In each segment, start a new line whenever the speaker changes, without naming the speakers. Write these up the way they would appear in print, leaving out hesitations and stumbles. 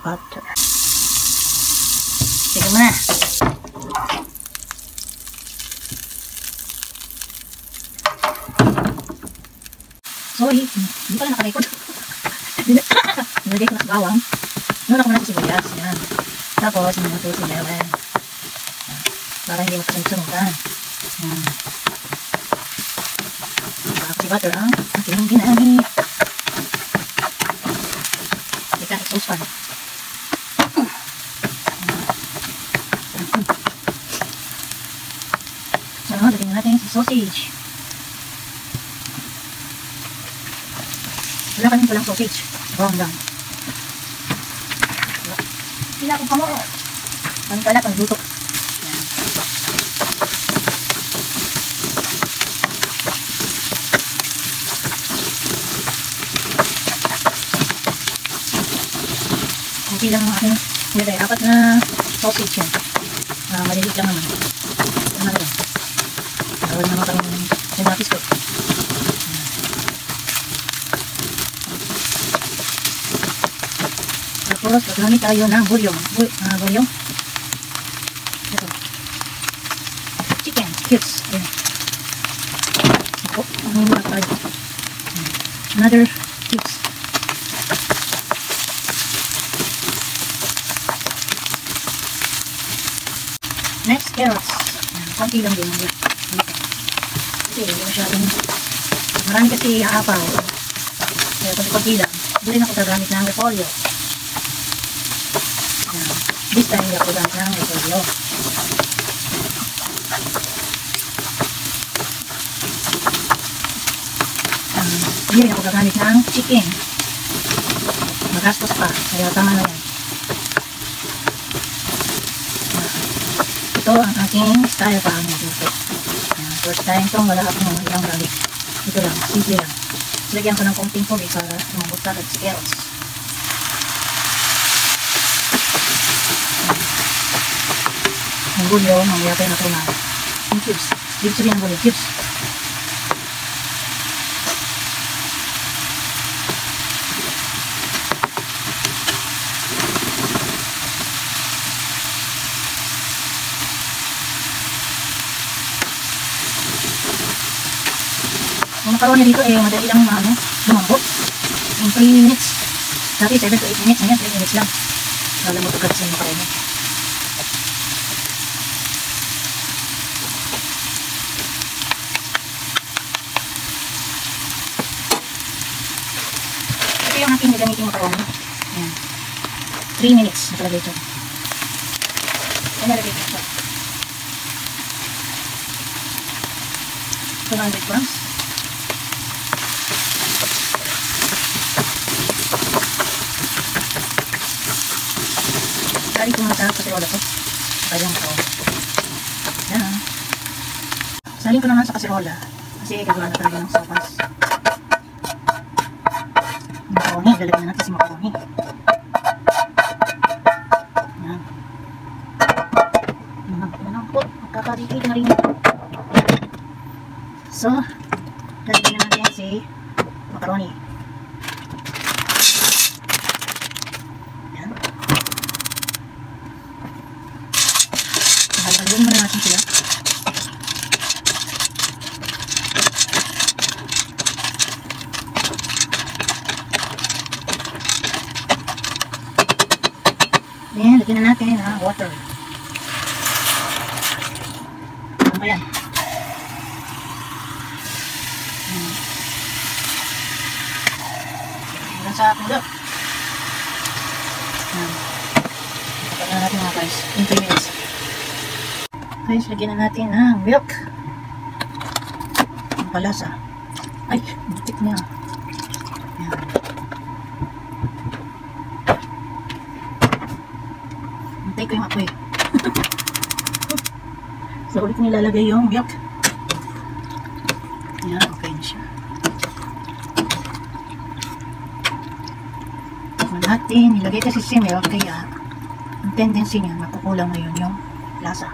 butter. Sige mo na. Sorry, hindi pala nakarecord. Nilagay ko na sa bawang. Nuna ko na sa sibuyas. Yan. Tapos, minuto si Mewen. Para hindi magkasunod-sunugan. Yan. Tapos si butter ang ating ginamit. Ika, sauce pan. So, lagyan natin si sausage. Wala kaming palang sausage. Bawang lang. Sila akong kamo. Ang kalat, ang luto. Okay lang ang aking nilagay. 4 na sausage yan. Maliliit lang naman. Ano lang. Wala naman kami sinapis ko. Tapos, paggamit tayo ng bulyong. Bulyong. Ito. Chicken cubes. Ayan. Ako, muna tayo. Another cubes. Next, carrots. Konti lang din. Kasi, hindi masyadong marami kasi aapaw. Kaya kung konti lang, hindi rin ako gagamit ng repolyo. This time, hindi ako gamit ng repolyo. Hindi rin ako gagamit ng chicken. Magastos pa. Kaya tama na yan. Ito ang aking style pa ang magluto. First time itong wala akong ilang garlic. Ito lang, simple lang. Lagyan ko ng konting tubig para lumambot agad si carrots. Ang gulyo, mamaya tayo na ito na yung cubes. Ibig sabihin ang gulyo, cubes. Ang makaroni dito madali lang lumambot. In 3 minutes. Dati 7 to 8 minutes. Ngayon 3 minutes lang. Lalamot agad sa makaroni. Ito yung aking gagamitin makaroni. Ayan. 3 minutes. Nakalagay ito. Ayan, nalagay ito. 200 grams. Salin ko muna sa kasirola to. Kayang ito. Yan. Salin ko naman sa kasirola. Kasi gagawa na talaga ng sopas. Makaroni. Lalagyan natin si makaroni. Yan. Yan ang pot. Magkakadikid na rin. So, lalagyan na natin si makaroni. Halagyan muna natin sila. Then, lagyan na natin water. Ano ba yan? Hanggang sa pulo. Lagyan na natin mga guys. In 3 minutes. Guys, lagyan na natin ang milk. Ang palasa. Ay, butik niya. Ayan. Antay ko yung apoy. So, ulit nilalagay yung milk. Ayan, okay na siya. So, natin nilagay kasi si milk, kaya ang tendency niya, makukulang ngayon yung lasa.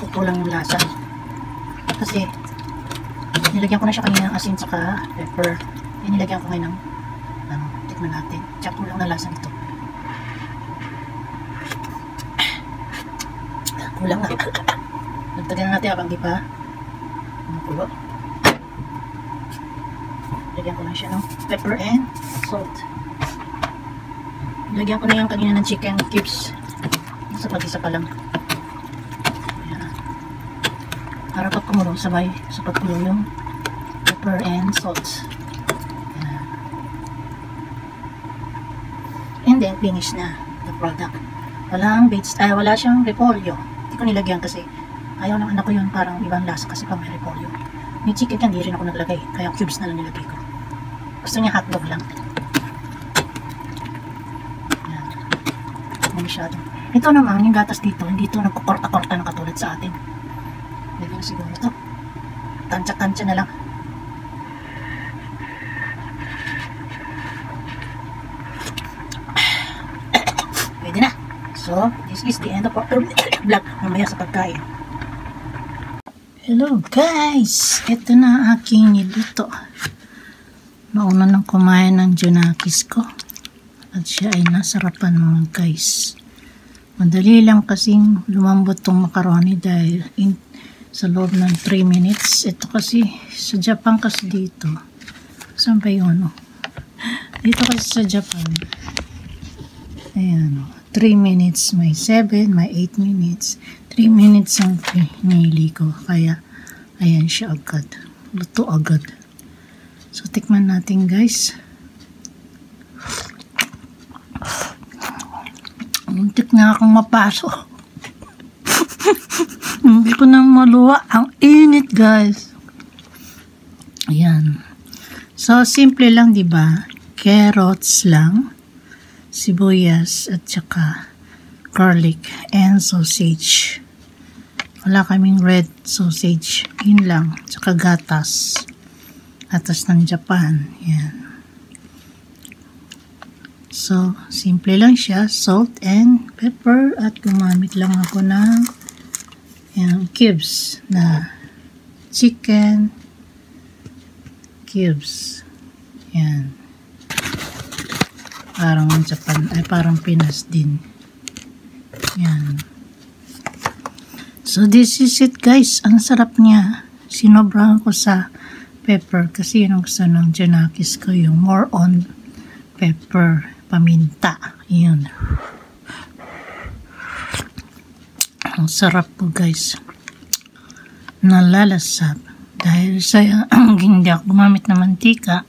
Kulang yung lasa kasi nilagyan ko na siya kanina ng asin saka pepper Inilagyan ko ngayon ng tikman natin. Tsaka lang na lasa nito. Kulang na. Nagtagan na natin habang di pa makulo. Lagyan ko lang siya ng pepper and salt. Lagyan ko na yung kanina ng chicken cubes. Sa pag-isa pa lang. Ayan. Para pag kumulo, sabay sa pagkulo yung pepper and salt. Ayan. And then, finish na the product. Wala siyang repolyo. Hindi ko nilagyan kasi ayaw ng anak ko yun, parang ibang lasa kasi pang may repolyo. May chicken yan, di rin ako naglagay. Kaya cubes na lang nilagay ko. Gusto niya hotdog lang. Ayan. Masyado. Ito naman, yung gatas dito, hindi ito nagkukorta-korta na katulad sa atin. Lagyan siguro ito. Tansya-tansya na lang. Pwede na. So, this is the end of our vlog. Mamaya sa pagkain. Hello guys! Ito na aking niluto. Nauna nang kumain ng Junakis ko. At siya ay nasarapan mga guys. Madali lang kasing lumambot tong macaroni dahil sa loob ng 3 minutes. Ito kasi sa Japan kasi dito. Saan ba yun? Dito kasi sa Japan. Ayan o. 3 minutes, may 7, may 8 minutes. 3 minutes ang pinili ko. Kaya, ayan siya agad. Luto agad. So, tikman natin guys. Muntik na akong mapaso. Hindi ko na maluwa. Ang init guys. Ayan. So, simple lang diba? Carrots lang. Sibuyas at saka garlic and sausage. Wala kaming red sausage. Yun lang. Tsaka gatas. Gatas ng Japan. Yan. So, simple lang siya. Salt and pepper. At gumamit lang ako ng cubes na chicken cubes. Yan. Parang Japan, ay parang Pinas din. Yan. So, this is it guys. Ang sarap niya. Sinobrahan ko sa pepper kasi yun ang gusto ng Junakis ko. Yung more on pepper, paminta. Yun. Ang sarap po guys. Nalalasap. Dahil sa hindi ako gumamit na mantika.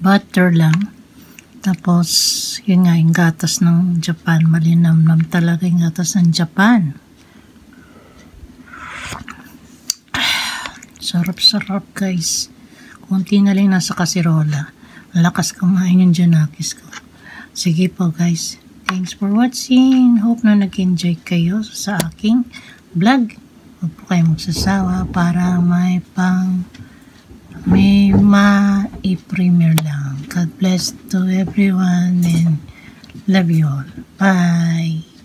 Butter lang. Tapos, yun nga, yung gatas ng Japan. Malinamnam talaga yung gatas ng Japan. Sarap-sarap, guys. Kunti na lang nasa kasirola. Lakas kumain yung Junakis ko. Sige po, guys. Thanks for watching. Hope na nag-enjoy kayo sa aking vlog. Huwag po kayo magsasawa para may ma-i-premiere lang. God bless to everyone and love you all. Bye!